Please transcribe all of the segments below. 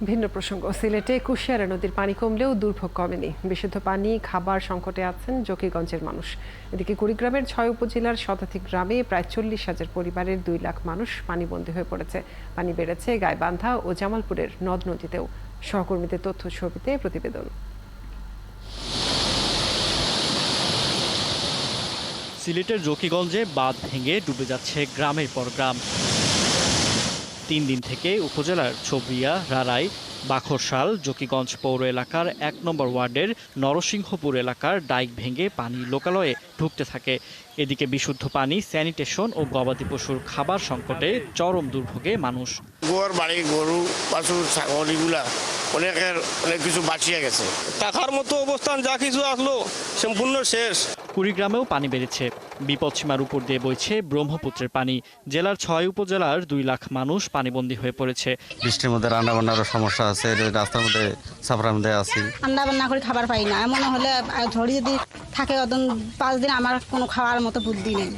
ভিন্ন প্রসঙ্গ, সিলেটে কুশিয়ারা নদীর পানি কমলেও দুর্ভোগ কমেনি। বিশুদ্ধ পানি, খাবার সংকটে আছেন জকিগঞ্জের মানুষ। এদিকে কুড়িগ্রামের ৬ উপজেলার শতাধিক গ্রামে প্রায় ৪০,০০০ পরিবারের ২ লাখ মানুষ পানিবন্দী হয়ে পড়েছে। পানি বেড়েছে গাইবান্ধা ও জামালপুরের নদ নদীতেও। সহকর্মীদের তথ্য ছবিতে প্রতিবেদন। সিলেটের জকিগঞ্জে বাঁধ ভেঙে ডুবে যাচ্ছে গ্রামের পর গ্রাম। ৩ দিন থেকে উপজেলার ছবরিয়া, রারাই, বাখরশাল, জকিগঞ্জ পৌর এলাকার ১ নম্বর ওয়ার্ডের নরসিংহপুর এলাকার ডাইক ভেঙে পানি লোকালয়ে ঢুকতে থাকে। এদিকে বিশুদ্ধ পানি, স্যানিটেশন ও গবাদি পশুর খাবার সংকটে চরম দুর্ভোগে মানুষ। গোয়ার বাড়ি, গরু, বাছুর, ছাগল এগুলা অনেক কিছু বাঁচিয়ে গেছে। টাকার মতো অবস্থান যা কিছু আসলো সম্পূর্ণ শেষ। কুড়িগ্রামেও পানি বেড়েছে। বিপদসীমার উপর দিয়ে বইছে ব্রহ্মপুত্রের পানি। জেলার ৬ উপজেলার ২ লাখ মানুষ পানিবন্দী হয়ে পড়েছে। বৃষ্টির মধ্যে রান্না বান্নারও সমস্যা আছে, রাস্তার মধ্যে সাফারের মধ্যে আছি। রান্না বান্না করে খাবার পাই না, এমন হলে ঝড়ি যদি থাকে 5 দিন আমার কোনো খাওয়ার মতো বুদ্ধি নেই।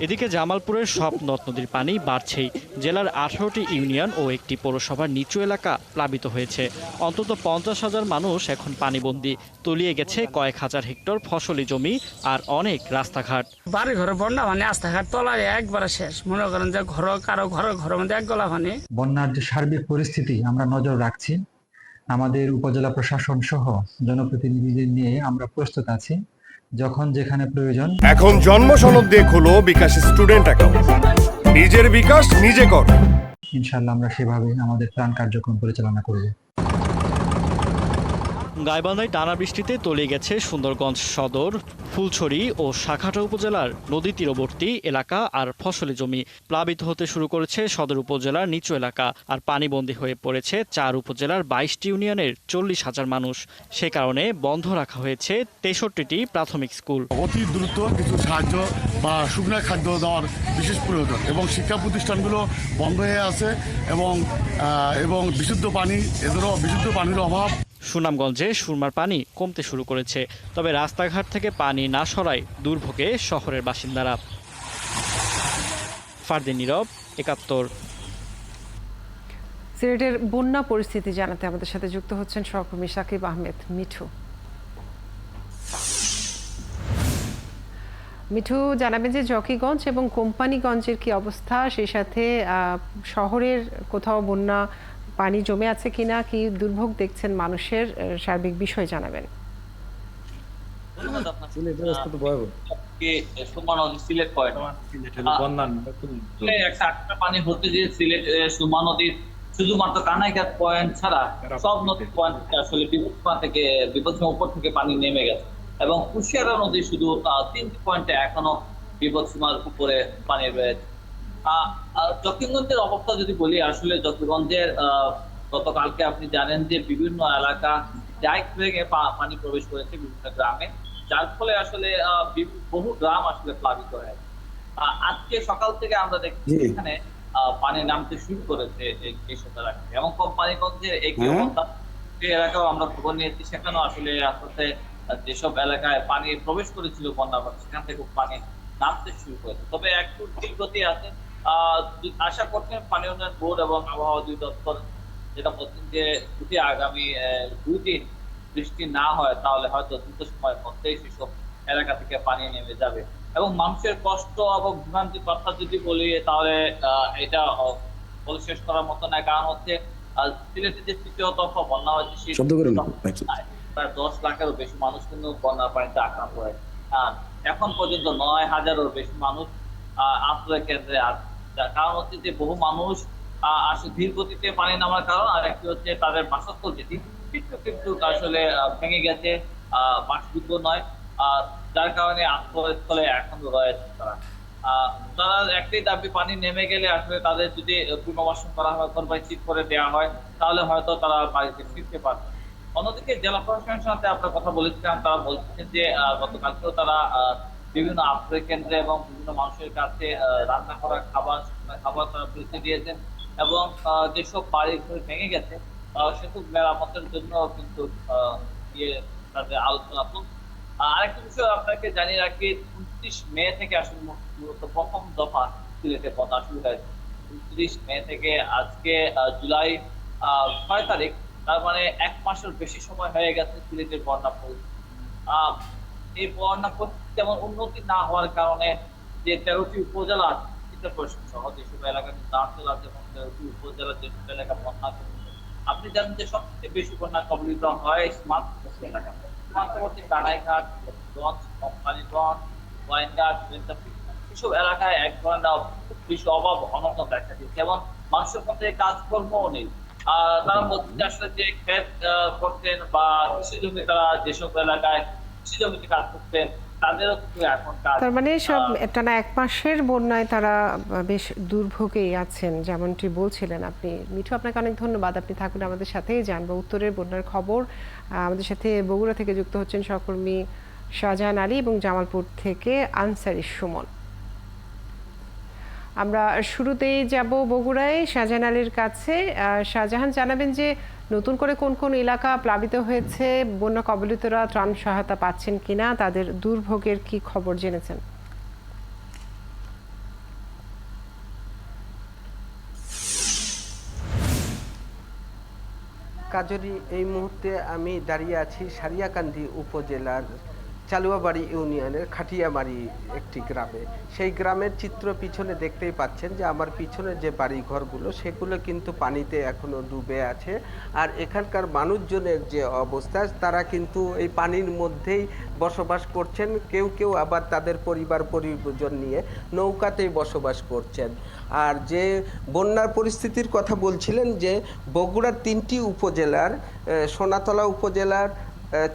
এদিকে জামালপুরের সব নদ নদীর পানি বাড়ছেই। জেলার ১৮টি ইউনিয়ন ও একটি পৌরসভার নিচু এলাকা প্লাবিত হয়েছে। অন্তত ৫০,০০০ মানুষ এখন পানিবন্দী। তলিয়ে গেছে কয়েক হাজার হেক্টর ফসলি জমি আর অনেক রাস্তাঘাট। বাড়ি ঘরে বন্যা মানে রাস্তাঘাট তলায় একবারে শেষ। মনে করেন যে কারো ঘরের মধ্যে এক গলা পানি। বন্যার যে সার্বিক পরিস্থিতি আমরা নজর রাখছি। আমাদের উপজেলা প্রশাসন সহ জনপ্রতিনিধিদের নিয়ে আমরা প্রস্তুত আছি যখন যেখানে প্রয়োজন। এখন জন্ম সনদ দিয়ে খোলো বিকাশ স্টুডেন্ট অ্যাকাউন্ট। নিজের বিকাশ নিজে কর। ইনশাআল্লাহ আমরা সেভাবে আমাদের ত্রাণ কার্যক্রম পরিচালনা করব। গাইবান্ধায় টানা বৃষ্টিতে তলিয়ে গেছে সুন্দরগঞ্জ সদর, ফুলছড়ি ও শাখাটা উপজেলার নদী তীরবর্তী এলাকা আর ফসলি জমি। প্লাবিত হতে শুরু করেছে সদর উপজেলার নিচু এলাকা আর পানিবন্দী হয়ে পড়েছে ৪ উপজেলার ২২টি ইউনিয়নের ৪০,০০০ মানুষ। সে কারণে বন্ধ রাখা হয়েছে ৬৩টি প্রাথমিক স্কুল। অতি দ্রুত কিছু সাহায্য বা শুকনো খাদ্য দেওয়ার বিশেষ প্রয়োজন এবং শিক্ষা প্রতিষ্ঠানগুলো বন্ধ হয়ে আছে এবং বিশুদ্ধ পানি, এদেরও বিশুদ্ধ পানির অভাব। সুনামগঞ্জে সুরমার পানি কমতে শুরু করেছে, তবে রাস্তাঘাট থেকে পানি না সরায় দুর্ভোগে শহরের বাসিন্দারা। ফারদিন নীরব, ৭১। সিলেটের বন্যা পরিস্থিতি জানাতে আমাদের সাথে যুক্ত হচ্ছেন সহকর্মী সাকিব আহমেদ মিঠু। মিঠু, জানাবেন যে জকিগঞ্জ এবং কোম্পানিগঞ্জের কি অবস্থা, সেই সাথে শহরের কোথাও বন্যা পানি জমে আছে কিনা, কি দুর্ভোগ দেখছেন মানুষের, সার্বিক বিষয় জানাবেন। পানি ভর্তি দিয়ে সিলেট সুরমা নদীর শুধুমাত্র কানাইঘাট পয়েন্ট ছাড়া সব নদীর পয়েন্ট আসলে বিপদসীমা উপর থেকে পানি নেমে গেছে এবং কুশিয়ারা নদী শুধু 3টি পয়েন্টে এখনো বিপদসীমার উপরে পানি রয়েছে। জকিগঞ্জের অবস্থা যদি বলি, আসলে জকিগঞ্জের গতকালকে আপনি জানেন যে বিভিন্ন এলাকা ডাইক ভেঙে পানি প্রবেশ করেছে বিভিন্ন গ্রামে, যার ফলে আসলে বহু গ্রাম আসলে প্লাবিত হয়েছে। আজকে সকাল থেকে আমরা দেখছি এখানে পানি নামতে শুরু করেছে এইসব এলাকায় এবং কোম্পানিগঞ্জের একই অবস্থা। সেই এলাকাও আমরা খবর নিয়েছি, সেখানেও আসলে আস্তে যেসব এলাকায় পানি প্রবেশ করেছিল বন্যা, সেখান থেকে পানি নামতে শুরু করেছে। তবে একটু তীব্রতি আছে। আশা করছেন পানি উন্নয়ন বোর্ড এবং আবহাওয়া অধিদপ্তর যেটা বলছেন যে যদি আগামী 2 দিন বৃষ্টি না হয় তাহলে হয়তো দ্রুত সময়ের মধ্যেই সেসব এলাকা থেকে পানি নেমে যাবে এবং মানুষের কষ্ট এবং ভোগান্তির কথা যদি বলি তাহলে এটা বলে শেষ করার মতো না। কারণ হচ্ছে সিলেটে যে ৩য় দফা বন্যা হয়েছে সেই প্রায় ১০ লাখেরও বেশি মানুষ কিন্তু বন্যার পানিতে আক্রান্ত হয়েছে। এখন পর্যন্ত ৯,০০০-এরও বেশি মানুষ আশ্রয় কেন্দ্রে আছে। যার কারণ হচ্ছে যে বহু মানুষ আসলে ধীর গতিতে পানি নামার কারণ, আর একটি হচ্ছে তাদের বাসস্থল যেটি কিন্তু আসলে ভেঙে গেছে, বাসযোগ্য নয়, যার কারণে আশ্রয়স্থলে এখন রয়েছে তারা একটাই দাবি, পানি নেমে গেলে আসলে তাদের যদি পুনর্বাসন করা হয়, ঘর বাড়ি ঠিক করে দেওয়া হয়, তাহলে হয়তো তারা বাড়িতে ফিরতে পারবে। অন্যদিকে জেলা প্রশাসনের সাথে আমরা কথা বলেছিলাম, তারা বলছেন যে গতকালকেও তারা বিভিন্ন আশ্রয় কেন্দ্রে এবং বিভিন্ন মানুষের কাছে রান্না করা খাবার তারা পৌঁছে দিয়েছেন এবং যেসব বাড়ি ঘর ভেঙে গেছে সেসব মেরামতের জন্য কিন্তু তাদের আলোচনা চলছে। আরেকটি বিষয় আপনাকে জানিয়ে রাখি, 29 মে থেকে আসলে মূলত প্রথম দফা সিলেটে বন্যা শুরু হয়েছে 29 মে থেকে আজকে জুলাই 6 তারিখ, তার মানে 1 মাসের বেশি সময় হয়ে গেছে সিলেটের বন্যা পরিস্থিতি। এই বন্যা পরিস্থিতি যেমন উন্নতি না হওয়ার কারণে যে 13টি উপজেলা সহ যেসব এলাকা কিন্তু আটল আছে এবং 13টি উপজেলার যেসব এলাকা বন্যা, আপনি জানেন যে সবচেয়ে বেশি বন্যা কবলিত হয় সীমান্তবর্তী এলাকা, সীমান্তবর্তী কানাইঘাট, গঞ্জ, কোম্পানিগঞ্জ, গোয়েন্দাঘাট, এসব এলাকায় এক ধরনের বেশি অভাব অনটন দেখা দিচ্ছে এবং মানুষের মধ্যে কাজকর্মও নেই। তার মধ্যে আসলে যে ক্ষেত করতেন বা কৃষি জমি, তারা যেসব এলাকায় কৃষি জমিতে কাজ করতেন তাদেরও কিন্তু এখন কাজ। তার মানে সব টানা 1 মাসের বন্যায় তারা বেশ দুর্ভোগেই আছেন, যেমনটি বলছিলেন আপনি। মিঠু, আপনাকে অনেক ধন্যবাদ। আপনি থাকুন আমাদের সাথেই, জানবো উত্তরের বন্যার খবর। আমাদের সাথে বগুড়া থেকে যুক্ত হচ্ছেন সহকর্মী শাহজাহান আলী এবং জামালপুর থেকে আনসারি সুমন। আমরা শুরুতেই যাব বগুড়ায় শাহজাহান আলীর কাছে। শাহজাহান, জানাবেন যে নতুন করে কোন কোন এলাকা প্লাবিত হয়েছে, বন্যা কবলিতরা ত্রাণ সহায়তা পাচ্ছেন কিনা, তাদের দুর্ভোগের কি খবর জেনেছেন? কাজরি, এই মুহূর্তে আমি দাঁড়িয়ে আছি সারিয়াকান্দি উপজেলার চালুয়াবাড়ি ইউনিয়নের খাটিয়ামারি একটি গ্রামে। সেই গ্রামের চিত্র পিছনে দেখতেই পাচ্ছেন যে আমার পিছনে যে বাড়ি ঘরগুলো সেগুলো কিন্তু পানিতে এখনো ডুবে আছে। আর এখানকার মানুষজনের যে অবস্থা, তারা কিন্তু এই পানির মধ্যেই বসবাস করছেন। কেউ কেউ আবার তাদের পরিজন নিয়ে নৌকাতেই বসবাস করছেন। আর যে বন্যার পরিস্থিতির কথা বলছিলেন, যে বগুড়ার 3টি উপজেলার, সোনাতলা উপজেলার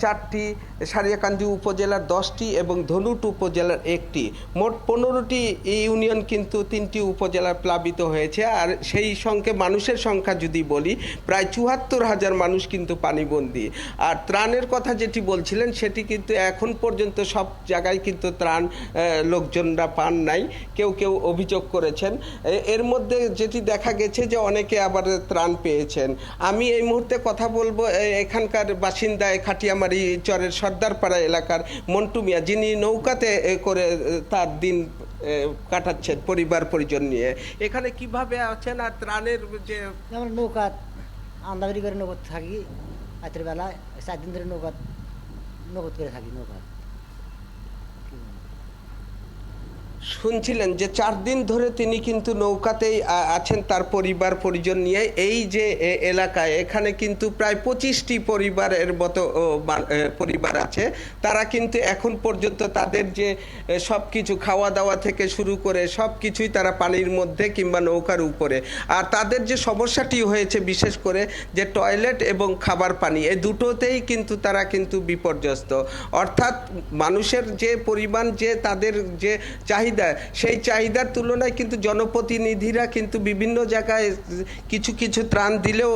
4টি, সারিয়াকান্দি উপজেলার 10টি এবং ধনুট উপজেলার 1টি, মোট 15টি ইউনিয়ন কিন্তু 3টি উপজেলার প্লাবিত হয়েছে। আর সেই সঙ্গে মানুষের সংখ্যা যদি বলি, প্রায় 74,000 মানুষ কিন্তু পানিবন্দী। আর ত্রাণের কথা যেটি বলছিলেন, সেটি কিন্তু এখন পর্যন্ত সব জায়গায় কিন্তু ত্রাণ লোকজনরা পান নাই, কেউ কেউ অভিযোগ করেছেন। এর মধ্যে যেটি দেখা গেছে যে অনেকে আবার ত্রাণ পেয়েছেন। আমি এই মুহূর্তে কথা বলবো এখানকার বাসিন্দা, খাটিয়ামারি চরের সর্দারপাড়া এলাকার মন্টু মিয়া, যিনি নৌকাতে করে তার দিন কাটাচ্ছেন পরিবার পরিজন নিয়ে। এখানে কিভাবে আছেন আর ত্রাণের যে আমরা নৌকা আন্দাবাড়ি করে নৌকা থাকি, রাতের বেলায় 4 দিন ধরে নৌকা করে থাকি। নৌকা শুনছিলেন যে 4 দিন ধরে তিনি কিন্তু নৌকাতেই আছেন তার পরিবার পরিজন নিয়ে। এই যে এলাকায়, এখানে কিন্তু প্রায় 25টি পরিবারের মতো পরিবার আছে। তারা কিন্তু এখন পর্যন্ত তাদের যে সব কিছু, খাওয়া দাওয়া থেকে শুরু করে সব কিছুই তারা পানির মধ্যে কিংবা নৌকার উপরে। আর তাদের যে সমস্যাটি হয়েছে বিশেষ করে যে টয়লেট এবং খাবার পানি, এই দুটোতেই কিন্তু তারা কিন্তু বিপর্যস্ত। অর্থাৎ মানুষের যে পরিমাণ, যে তাদের যে চাহিদা, সেই চাহিদার তুলনায় কিন্তু জনপ্রতিনিধিরা কিন্তু বিভিন্ন জায়গায় কিছু কিছু ত্রাণ দিলেও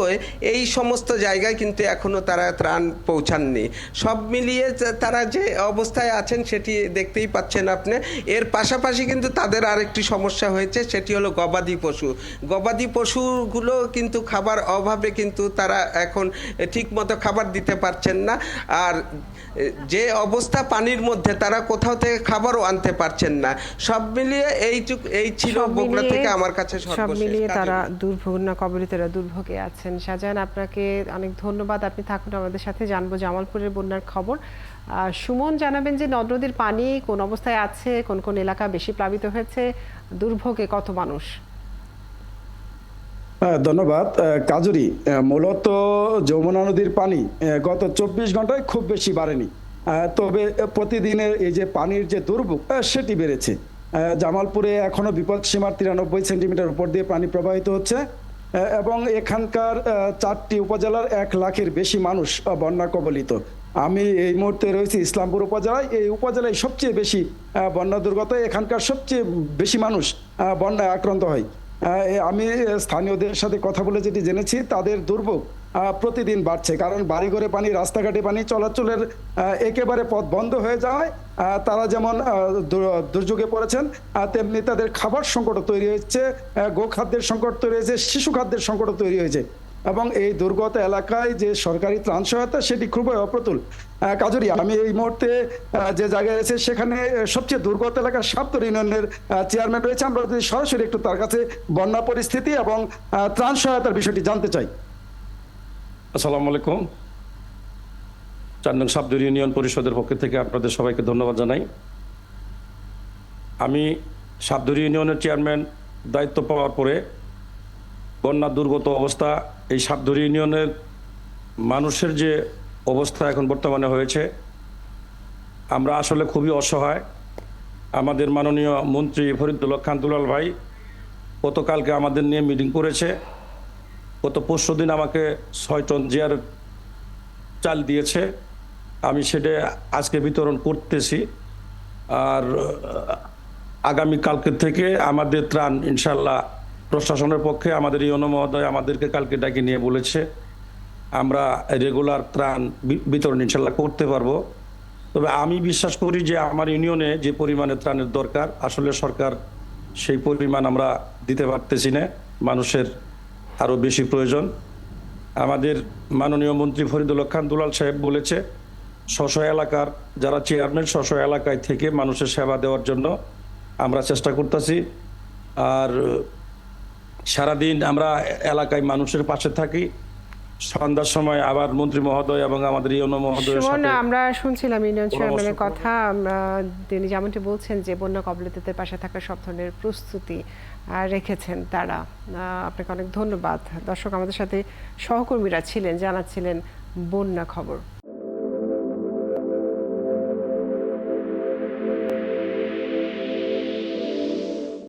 এই সমস্ত জায়গায় কিন্তু এখনো তারা ত্রাণ পৌঁছাননি। সব মিলিয়ে তারা যে অবস্থায় আছেন সেটি দেখতেই পাচ্ছেন আপনি। এর পাশাপাশি কিন্তু তাদের আরেকটি সমস্যা হয়েছে, সেটি হলো গবাদি পশু। গবাদি পশুগুলো কিন্তু খাবার অভাবে কিন্তু তারা এখন ঠিকমতো খাবার দিতে পারছেন না। আর যে অবস্থা পানির মধ্যে, তারা কোথাও থেকে খাবারও আনতে পারছেন না। সব মিলিয়ে এই ছিল বগুড়া থেকে আমার কাছে সব মিলিয়ে তারা দুর্ভোগনা কবলিতরা দুর্ভোগে আছেন। শাহজাহান, আপনাকে অনেক ধন্যবাদ। আপনি থাকুন আমাদের সাথে, জানবো জামালপুরের বন্যার খবর। সুমন, জানাবেন যে নদ নদীর পানি কোন অবস্থায় আছে, কোন কোন এলাকা বেশি প্লাবিত হয়েছে, দুর্ভোগে কত মানুষ? ধন্যবাদ কাজরি। মূলত যমুনা নদীর পানি গত 24 ঘন্টায় খুব বেশি বাড়েনি, তবে প্রতিদিনের এই যে পানির যে দুর্ভোগ সেটি বেড়েছে। জামালপুরে এখনো বিপদ সীমার 93 সেন্টিমিটার উপর দিয়ে পানি প্রবাহিত হচ্ছে এবং এখানকার 4টি উপজেলার 1 লাখের বেশি মানুষ বন্যা কবলিত। আমি এই মুহূর্তে রয়েছি ইসলামপুর উপজেলায়। এই উপজেলায় সবচেয়ে বেশি বন্যা দুর্গত, এখানকার সবচেয়ে বেশি মানুষ বন্যায় আক্রান্ত হয়। আমি স্থানীয়দের সাথে কথা বলে যেটি জেনেছি, তাদের দুর্ভোগ প্রতিদিন বাড়ছে, কারণ বাড়িঘরে পানি, রাস্তাঘাটে পানি, চলাচলের একেবারে পথ বন্ধ হয়ে যাওয়ায় তারা যেমন দুর্যোগে পড়েছেন, তেমনি তাদের খাবার সংকটও তৈরি হয়েছে, গোখাদ্যের সংকট তৈরি হয়েছে, শিশু খাদ্যের সংকটও তৈরি হয়েছে। এবং এই দুর্গত এলাকায় যে সরকারি ত্রাণ সহায়তা সেটি খুবই অপ্রতুল। কাজরি আমি এই মুহূর্তে যে জায়গায় আছে সেখানে সবচেয়ে দুর্গত এলাকার সাপ্তর ইউনিয়নের চেয়ারম্যান রয়েছে। আমরা যদি সরাসরি একটু তার কাছে বন্যা পরিস্থিতি এবং ত্রাণ সহায়তার বিষয়টি জানতে চাই। আসসালামু আলাইকুম। 4 নং সাপ্তর ইউনিয়ন পরিষদের পক্ষ থেকে আপনাদের সবাইকে ধন্যবাদ জানাই। আমি সাপ্তর ইউনিয়নের চেয়ারম্যান দায়িত্ব পাওয়ার পরে বন্যা দুর্গত অবস্থা, এই সাপ্তর ইউনিয়নের মানুষের যে অবস্থা এখন বর্তমানে হয়েছে, আমরা আসলে খুবই অসহায়। আমাদের মাননীয় মন্ত্রী ফরিদুল্লাহ খান দুলাল ভাই গতকালকে আমাদের নিয়ে মিটিং করেছে। গত পরশুদিন আমাকে 6 টন জিয়ার চাল দিয়েছে, আমি সেটা আজকে বিতরণ করতেছি। আর আগামী কালকের থেকে আমাদের ত্রাণ ইনশাল্লাহ প্রশাসনের পক্ষে আমাদের ইউনো মহোদয় আমাদেরকে কালকে ডাকে নিয়ে বলেছে আমরা রেগুলার ত্রাণ বিতরণ ইনশাল্লাহ করতে পারবো। তবে আমি বিশ্বাস করি যে আমার ইউনিয়নে যে পরিমাণে ত্রাণের দরকার, আসলে সরকার সেই পরিমাণ আমরা দিতে পারতেছি না, মানুষের আরও বেশি প্রয়োজন। আমাদের মাননীয় মন্ত্রী ফরিদুল্লাহ খান দুলাল সাহেব বলেছে স্ব এলাকার যারা চেয়ারম্যান স্ব এলাকায় থেকে মানুষের সেবা দেওয়ার জন্য আমরা চেষ্টা করতেছি। আর সারাদিন আমরা এলাকায় মানুষের পাশে থাকি। সন্ধ্যার সময় আবার মন্ত্রী মহোদয় এবং আমাদের ইউনো মহোদয়ের সাথে আমরা শুনছিলাম ইউনিয়ন চেয়ারম্যানের কথা। তিনি যেমনটি বলছেন যে বন্যা কবলিতদের পাশে থাকার সব ধরনের প্রস্তুতি রেখেছেন তারা। আপনাকে অনেক ধন্যবাদ। দর্শক, আমাদের সাথে সহকর্মীরা ছিলেন, জানাচ্ছিলেন বন্যা খবর।